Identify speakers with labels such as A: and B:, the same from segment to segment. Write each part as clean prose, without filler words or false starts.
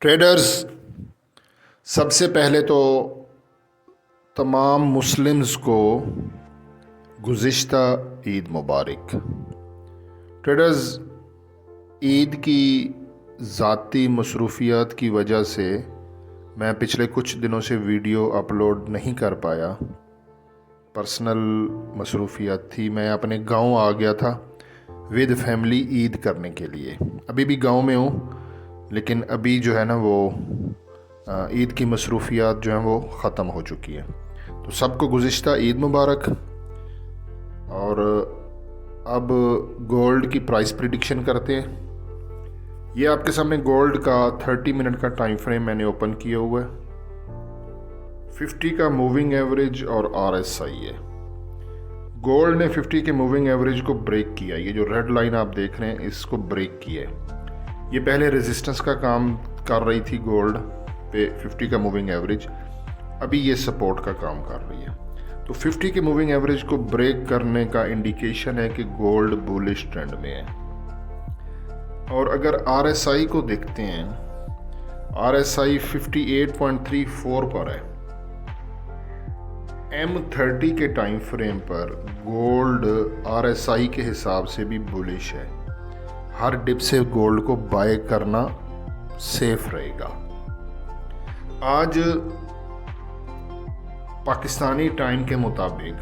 A: Traders, सबसे पहले तो तमाम मुस्लिम्स को गुज़िश्ता ईद मुबारक। ट्रेडर्स, ईद की ज़ाती मसरूफ़ियात की वजह से मैं पिछले कुछ दिनों से वीडियो अपलोड नहीं कर पाया। पर्सनल मसरूफ़ियात थी। मैं अपने गांव आ गया था विद फैमिली ईद करने के लिए। अभी भी गांव में हूँ, लेकिन अभी जो है ना वो ईद की मसरूफ़ियात जो हैं वो ख़त्म हो चुकी हैं। तो सबको गुज़िश्ता ईद मुबारक। और अब गोल्ड की प्राइस प्रिडिक्शन करते हैं। ये आपके सामने गोल्ड का 30 मिनट का टाइम फ्रेम मैंने ओपन किया हुआ है। 50 का मूविंग एवरेज और RSI है। गोल्ड ने 50 के मूविंग एवरेज को ब्रेक किया। ये जो रेड लाइन आप देख रहे हैं इसको ब्रेक किया है। ये पहले रेजिस्टेंस का काम कर रही थी गोल्ड पे 50 का मूविंग एवरेज, अभी ये सपोर्ट का काम कर रही है। तो 50 के मूविंग एवरेज को ब्रेक करने का इंडिकेशन है कि गोल्ड बुलिश ट्रेंड में है। और अगर RSI को देखते हैं, RSI 58.34 पर है। M30 के टाइम फ्रेम पर गोल्ड RSI के हिसाब से भी बुलिश है। हर डिप से गोल्ड को बाय करना सेफ रहेगा। आज पाकिस्तानी टाइम के मुताबिक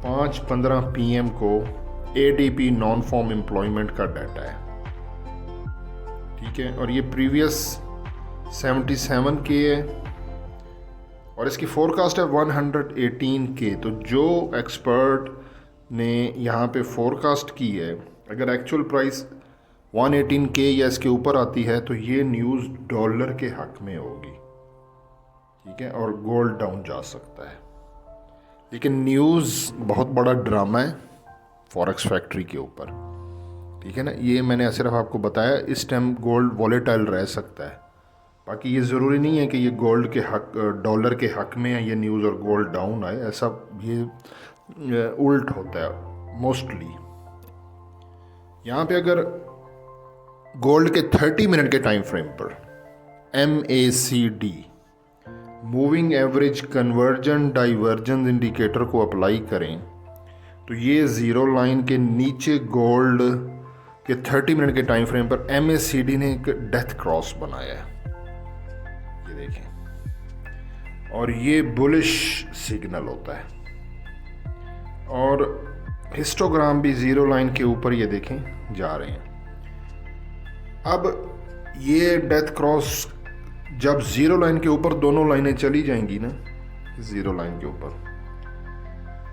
A: 5:15 PM को ADP नॉन फॉर्म एम्प्लॉयमेंट का डाटा है, ठीक है। और ये प्रीवियस 77 के है और इसकी फोरकास्ट है 118 के। तो जो एक्सपर्ट ने यहाँ पे फोरकास्ट की है, अगर एक्चुअल प्राइस 118 के या इसके ऊपर आती है तो ये न्यूज़ डॉलर के हक में होगी, ठीक है, और गोल्ड डाउन जा सकता है। लेकिन न्यूज़ बहुत बड़ा ड्रामा है फॉरेक्स फैक्ट्री के ऊपर, ठीक है ना। ये मैंने सिर्फ आपको बताया, इस टाइम गोल्ड वॉलेटाइल रह सकता है। बाकी ये ज़रूरी नहीं है कि ये गोल्ड के हक, डॉलर के हक में है ये न्यूज़ और गोल्ड डाउन आए। ऐसा ये उल्ट होता है मोस्टली। यहाँ पे अगर गोल्ड के 30 मिनट के टाइम फ्रेम पर MACD moving average conversion divergence indicator को अप्लाई करें तो ये ज़ीरो लाइन के नीचे गोल्ड के 30 मिनट के टाइम फ्रेम पर MACD ने एक डेथ क्रॉस बनाया है, ये देखें। और ये बुलिश सिग्नल होता है। और हिस्टोग्राम भी ज़ीरो लाइन के ऊपर ये देखें जा रहे हैं। अब ये डेथ क्रॉस जब ज़ीरो लाइन के ऊपर दोनों लाइनें चली जाएंगी ना, ज़ीरो लाइन के ऊपर,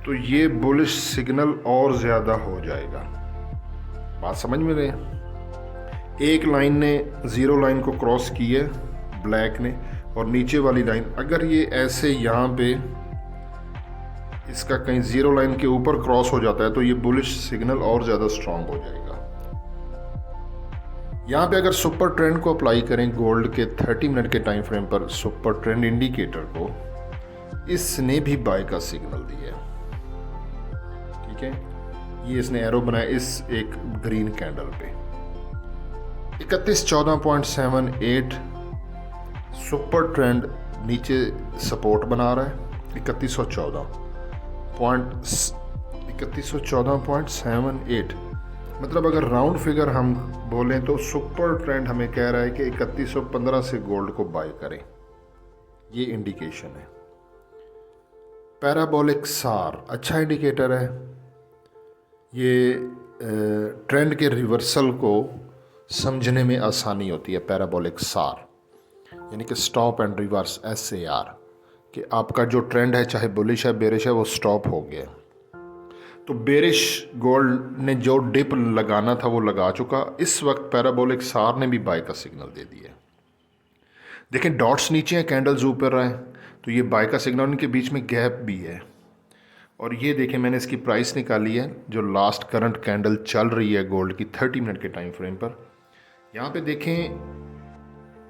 A: तो ये बुलिश सिग्नल और ज़्यादा हो जाएगा। बात समझ में रहे? एक लाइन ने ज़ीरो लाइन को क्रॉस की है ब्लैक ने, और नीचे वाली लाइन अगर ये ऐसे यहाँ पे इसका कहीं ज़ीरो लाइन के ऊपर क्रॉस हो जाता है तो ये बुलिश सिग्नल और ज़्यादा स्ट्रांग हो जाएगा। यहाँ पे अगर सुपर ट्रेंड को अप्लाई करें गोल्ड के 30 मिनट के टाइम फ्रेम पर, सुपर ट्रेंड इंडिकेटर को, इसने भी बाय का सिग्नल दिया है, ठीक है। ये इसने एरो बनाया इस एक ग्रीन कैंडल पे। 3114.78 सुपर ट्रेंड नीचे सपोर्ट बना रहा है। 3114.78 मतलब अगर राउंड फिगर हम बोलें तो सुपर ट्रेंड हमें कह रहा है कि 3115 से गोल्ड को बाय करें। ये इंडिकेशन है। पैराबोलिक सार अच्छा इंडिकेटर है। ये ट्रेंड के रिवर्सल को समझने में आसानी होती है। पैराबोलिक सार यानी कि स्टॉप एंड रिवर्स, SAR, कि आपका जो ट्रेंड है चाहे बुलिश है बेरिश है वो स्टॉप हो गया। तो बेरिश गोल्ड ने जो डिप लगाना था वो लगा चुका। इस वक्त पैराबोलिक सार ने भी बाय का सिग्नल दे दिया। देखें डॉट्स नीचे हैं, कैंडल्स ऊपर हैं, तो ये बाय का सिग्नल, उनके बीच में गैप भी है। और ये देखें मैंने इसकी प्राइस निकाली है जो लास्ट करंट कैंडल चल रही है गोल्ड की 30 मिनट के टाइम फ्रेम पर। यहाँ पे देखें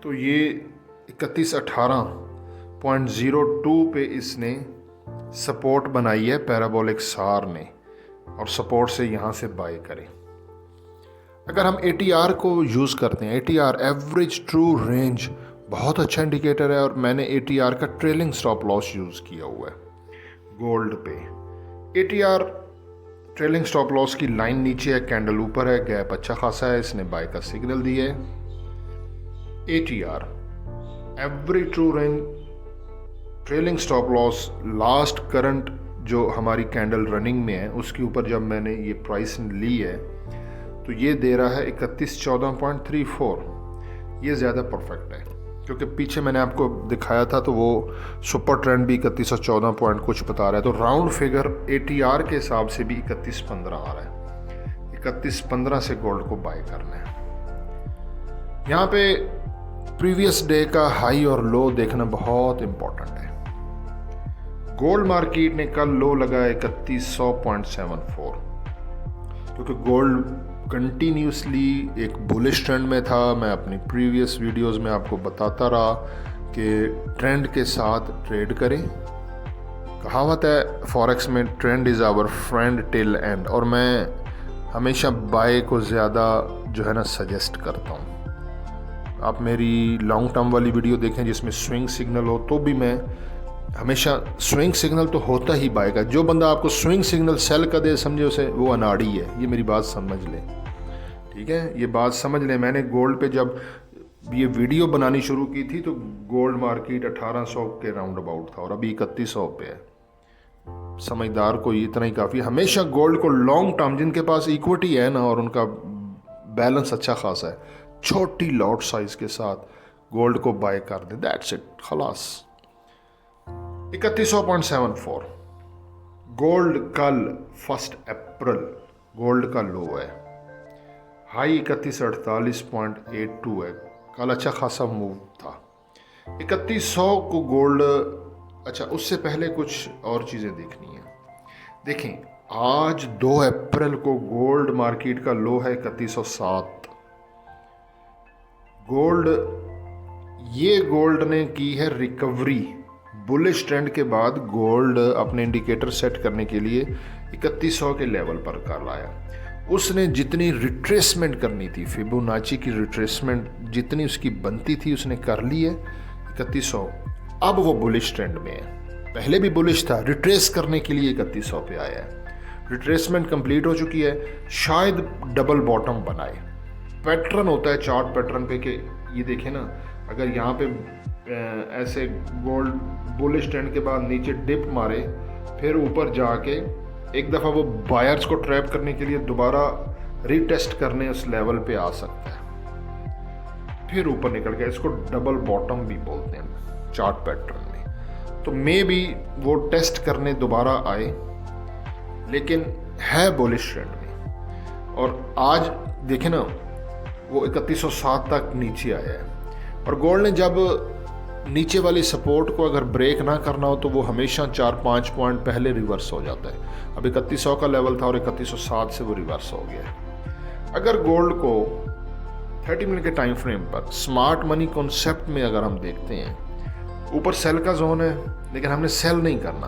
A: तो ये 3118.02 पे इसने सपोर्ट बनाई है पैराबोलिक सार ने, और सपोर्ट से यहाँ से बाय करें। अगर हम ATR को यूज़ करते हैं, ATR एवरेज ट्रू रेंज बहुत अच्छा इंडिकेटर है, और मैंने ATR का ट्रेलिंग स्टॉप लॉस यूज़ किया हुआ है गोल्ड पे। ATR ट्रेलिंग स्टॉप लॉस की लाइन नीचे है, कैंडल ऊपर है, गैप अच्छा खासा है, इसने बाय का सिग्नल दिया है। ATR average true range trailing stop loss last current जो हमारी कैंडल रनिंग में है उसके ऊपर जब मैंने ये प्राइस ली है तो ये दे रहा है 3114.34। ये ज़्यादा परफेक्ट है, क्योंकि पीछे मैंने आपको दिखाया था तो वो सुपर ट्रेंड भी 3114 पॉइंट कुछ बता रहा है, तो राउंड फिगर ATR के हिसाब से भी 3115 आ रहा है। 3115 से गोल्ड को बाय करना है। यहाँ पे प्रीवियस डे का हाई और लो देखना बहुत इंपॉर्टेंट है। गोल्ड मार्केट ने कल लो लगाया 3100.74, क्योंकि गोल्ड कंटिन्यूसली एक बुलिश ट्रेंड में था। मैं अपनी प्रीवियस वीडियोस में आपको बताता रहा कि ट्रेंड के साथ ट्रेड करें। कहावत है फॉरेक्स में, trend is our friend till end, और मैं हमेशा बाय को ज़्यादा जो है ना सजेस्ट करता हूँ। आप मेरी लॉन्ग टर्म वाली वीडियो देखें जिसमें स्विंग सिग्नल हो, तो भी मैं हमेशा स्विंग सिग्नल तो होता ही बाय का। जो बंदा आपको स्विंग सिग्नल सेल कर दे, समझे उसे वो अनाड़ी है। ये मेरी बात समझ लें, ठीक है, ये बात समझ लें। मैंने गोल्ड पे जब ये वीडियो बनानी शुरू की थी तो गोल्ड मार्केट 1800 के राउंड अबाउट था और अभी 3100 पे है। समझदार को इतना ही काफ़ी। हमेशा गोल्ड को लॉन्ग टर्म, जिनके पास इक्विटी है ना और उनका बैलेंस अच्छा खासा है, छोटी लॉट साइज के साथ गोल्ड को बाय कर दें, दैट्स इट, खलास। 3100.74 गोल्ड कल 1 अप्रैल गोल्ड का लो है। हाई 3148.82 है। कल अच्छा खासा मूव था। 3100 को गोल्ड, अच्छा उससे पहले कुछ और चीज़ें देखनी है। देखें, आज 2 अप्रैल को गोल्ड मार्केट का लो है 3107। गोल्ड ने की है रिकवरी। बुलिश ट्रेंड के बाद गोल्ड अपने इंडिकेटर सेट करने के लिए 3100 के लेवल पर कर लाया। उसने जितनी रिट्रेसमेंट करनी थी, फिबोनाची की रिट्रेसमेंट जितनी उसकी बनती थी उसने कर ली है 3100। अब वो बुलिश ट्रेंड में है। पहले भी बुलिश था, रिट्रेस करने के लिए 3100 पे आया है। रिट्रेसमेंट कंप्लीट हो चुकी है, शायद डबल बॉटम बनाए। पैटर्न होता है चार्ट पैटर्न पे कि ये देखें ना, अगर यहाँ पे ऐसे गोल्ड बुलिश ट्रेंड के बाद नीचे डिप मारे, फिर ऊपर जाके एक दफ़ा वो बायर्स को ट्रैप करने के लिए दोबारा रीटेस्ट करने उस लेवल पे आ सकता है, फिर ऊपर निकल गया। इसको डबल बॉटम भी बोलते हैं चार्ट पैटर्न में। तो मे बी वो टेस्ट करने दोबारा आए, लेकिन है बुलिश ट्रेंड में। और आज देखें ना, वो 3107 तक नीचे आया है। और गोल्ड ने जब नीचे वाली सपोर्ट को अगर ब्रेक ना करना हो तो वो हमेशा 4-5 पॉइंट पहले रिवर्स हो जाता है। अब 3100 का लेवल था और 3107 से वो रिवर्स हो गया है। अगर गोल्ड को 30 मिनट के टाइम फ्रेम पर स्मार्ट मनी कॉन्सेप्ट में अगर हम देखते हैं, ऊपर सेल का जोन है, लेकिन हमने सेल नहीं करना।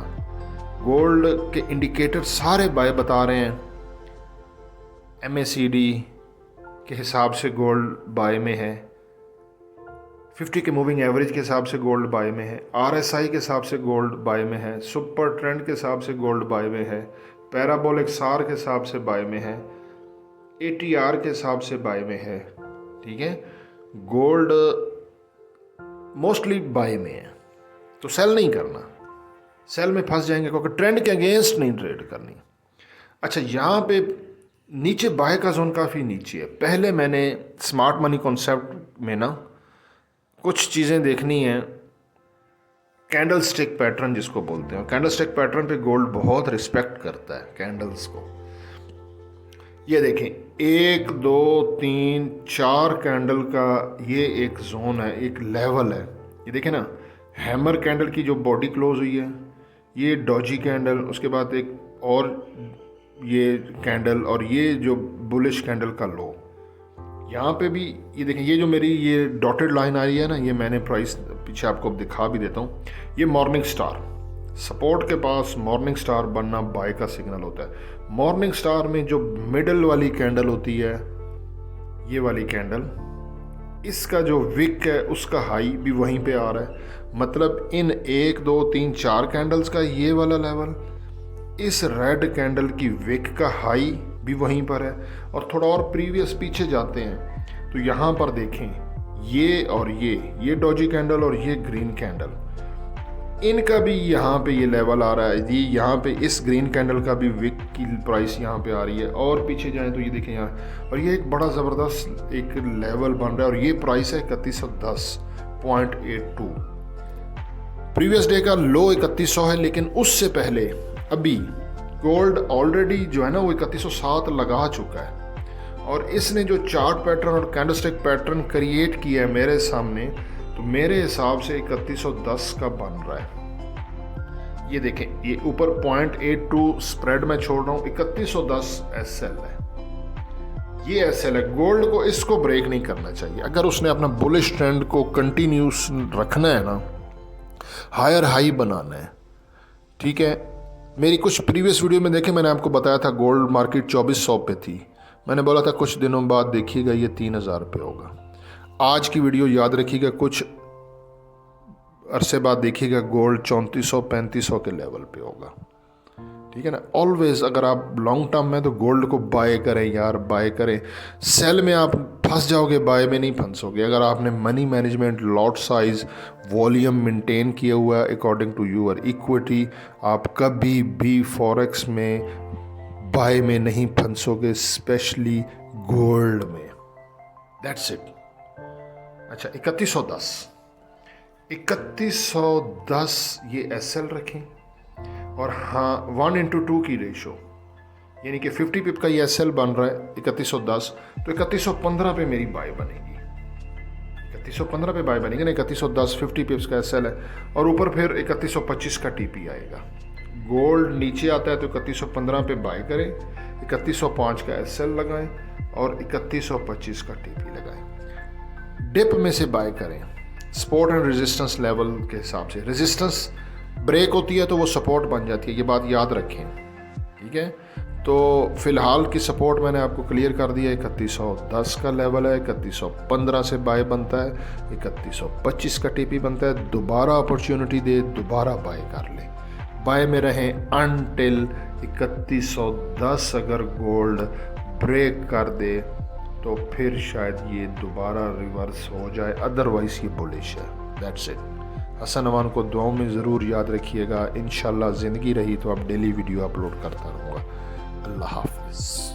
A: गोल्ड के इंडिकेटर सारे बाय बता रहे हैं। MACD के हिसाब से गोल्ड बाय में है, 50 के मूविंग एवरेज के हिसाब से गोल्ड बाय में है, RSI के हिसाब से गोल्ड बाय में है, सुपर ट्रेंड के हिसाब से गोल्ड बाय में है, पैराबोलिक सार के हिसाब से बाय में है, ATR के हिसाब से बाय में है। ठीक है, गोल्ड मोस्टली बाय में है, तो सेल नहीं करना। सेल में फंस जाएंगे, क्योंकि ट्रेंड के अगेंस्ट नहीं ट्रेड करनी। अच्छा, यहाँ पे नीचे बाय का जोन काफ़ी नीचे है। पहले मैंने स्मार्ट मनी कॉन्सेप्ट में ना कुछ चीज़ें देखनी है। कैंडल स्टिक पैटर्न जिसको बोलते हैं, कैंडल स्टिक पैटर्न पे गोल्ड बहुत रिस्पेक्ट करता है कैंडल्स को। ये देखें, 1 2 3 4 कैंडल का ये एक जोन है, एक लेवल है। ये देखें ना, हैमर कैंडल की जो बॉडी क्लोज हुई है, ये डॉजी कैंडल, उसके बाद एक और ये कैंडल, और ये जो बुलिश कैंडल का लो। यहाँ पे भी ये देखें, ये जो मेरी ये डॉटेड लाइन आ रही है ना, ये मैंने प्राइस पीछे आपको दिखा भी देता हूँ। ये मॉर्निंग स्टार सपोर्ट के पास मॉर्निंग स्टार बनना बाय का सिग्नल होता है। मॉर्निंग स्टार में जो मिडल वाली कैंडल होती है ये वाली कैंडल, इसका जो विक है उसका हाई भी वहीं पे आ रहा है। मतलब इन 1 2 3 4 कैंडल्स का ये वाला लेवल, इस रेड कैंडल की विक का हाई भी वहीं पर है। और थोड़ा और प्रीवियस पीछे जाते हैं तो यहाँ पर देखें, ये और ये डॉजी कैंडल और ये ग्रीन कैंडल, इनका भी यहाँ पे ये लेवल आ रहा है। ये यहाँ पे इस ग्रीन कैंडल का भी विक की प्राइस यहाँ पे आ रही है। और पीछे जाएं तो ये देखें यहाँ, और ये एक बड़ा ज़बरदस्त एक लेवल बन रहा है। और ये प्राइस है 3110.82। प्रीवियस डे का लो 3100 है, लेकिन उससे पहले अभी गोल्ड ऑलरेडी जो है ना वो 3107 लगा चुका है। और इसने जो चार्ट पैटर्न और कैंडलस्टिक पैटर्न क्रिएट किया है मेरे सामने, तो मेरे हिसाब से 3110 का बन रहा है। ये देखें, ये ऊपर 0.82 स्प्रेड में छोड़ रहा हूँ, 3110 एसएल है। ये एसएल है। गोल्ड को इसको ब्रेक नहीं करना चाहिए। अगर उसने अपना बुलिश ट्रेंड को कंटिन्यूस रखना है ना, हायर हाई बनाना है, ठीक है। मेरी कुछ प्रीवियस वीडियो में देखें, मैंने आपको बताया था गोल्ड मार्केट 2400 पे थी। मैंने बोला था कुछ दिनों बाद देखिएगा ये 3000 पे होगा। आज की वीडियो याद रखिएगा, कुछ अरसे बाद देखिएगा गोल्ड 3400-3500 के लेवल पे होगा, ठीक है ना। ऑलवेज अगर आप लॉन्ग टर्म में तो गोल्ड को बाय करें यार, बाय करें। सेल में आप फंस जाओगे, बाय में नहीं फंसोगे। अगर आपने money management, lot size, volume maintain किया हुआ है अकॉर्डिंग टू यूर इक्विटी, आप कभी भी फॉरेक्स में बाय में नहीं फंसोगे, स्पेशली गोल्ड में। That's it. अच्छा, 3110 ये एसएल रखें। और हाँ, 1:2 की रेशो, यानी कि 50 पिप का ये एसएल बन रहा है 3110, तो 3115 पे मेरी बाय बनेगी। 3115 पे बाय बनेगी ना। 3110 50 पिप्स का एसएल है, और ऊपर फिर 3125 का टीपी आएगा। गोल्ड नीचे आता है तो 3115 पे बाय करें, 3105 का एसएल लगाएं और 3125 का टीपी लगाएं। डिप में से बाय करें सपोर्ट एंड रेजिस्टेंस लेवल के हिसाब से। रेजिस्टेंस ब्रेक होती है तो वो सपोर्ट बन जाती है, ये बात याद रखें, ठीक है। तो फिलहाल की सपोर्ट मैंने आपको क्लियर कर दिया है। 3110 का लेवल है, 3115 से बाय बनता है, 3125 का टीपी बनता है। दोबारा अपॉर्चुनिटी दे, दोबारा बाय कर ले, बाय में रहें अनटिल 3110। अगर गोल्ड ब्रेक कर दे तो फिर शायद ये दोबारा रिवर्स हो जाए, अदरवाइज ये बुलिश है। That's it. हसन अमान को दुआओं में ज़रूर याद रखिएगा। इंशाल्लाह ज़िंदगी रही तो अब डेली वीडियो अपलोड करता रहूँगा। अल्लाह हाफ़िज़।